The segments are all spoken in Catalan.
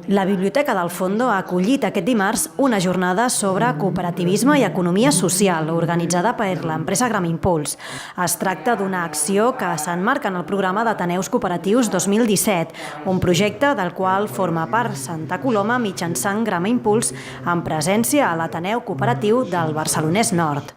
La Biblioteca del Fondo ha acollit aquest dimarts una jornada sobre cooperativisme i economia social organitzada per l'empresa Gramimpuls. Es tracta d'una acció que s'emmarca en el programa d'Ateneus Cooperatius 2017, un projecte del qual forma part Santa Coloma mitjançant Gramimpuls amb presència a l'Ateneu Cooperatiu del Barcelonès Nord.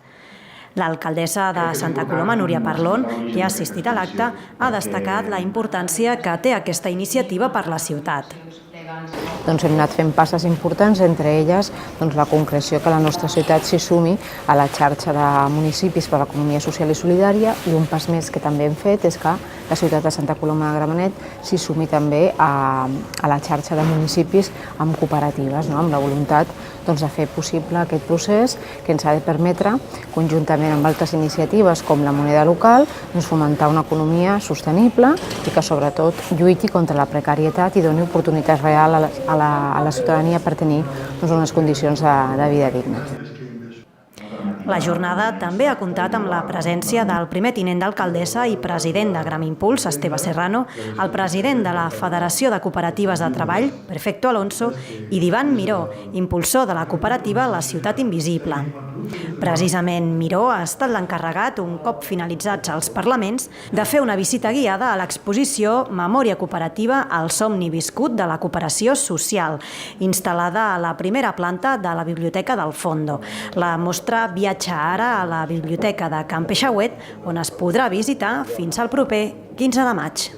L'alcaldessa de Santa Coloma, Núria Parlon, que ha assistit a l'acte, ha destacat la importància que té aquesta iniciativa per la ciutat. Hem anat fent passes importants, entre elles la concreció que la nostra ciutat s'hi sumi a la xarxa de municipis per a l'economia social i solidària, i un pas més que també hem fet és que la ciutat de Santa Coloma de Gramenet s'hi sumi també a la xarxa de municipis amb cooperatives, amb la voluntat de fer possible aquest procés que ens ha de permetre, conjuntament amb altres iniciatives com la moneda local, fomentar una economia sostenible i que sobretot lluiti contra la precarietat i doni oportunitats reals a la ciutadania per tenir unes condicions de vida dignes. La jornada també ha comptat amb la presència del primer tinent d'alcaldessa i president de Gramimpuls, Esteve Serrano, el president de la Federació de Cooperatives de Treball, Perfecto Alonso, i d'Ivan Miró, impulsor de la cooperativa La Ciutat Invisible. Precisament Miró ha estat l'encarregat, un cop finalitzats els parlaments, de fer una visita guiada a l'exposició Memòria Cooperativa al somni viscut de la cooperació social, instal·lada a la primera planta de la Biblioteca del Fondo. La mostra viatja ara a la Biblioteca de Can Peixauet, on es podrà visitar fins al proper 15 de maig.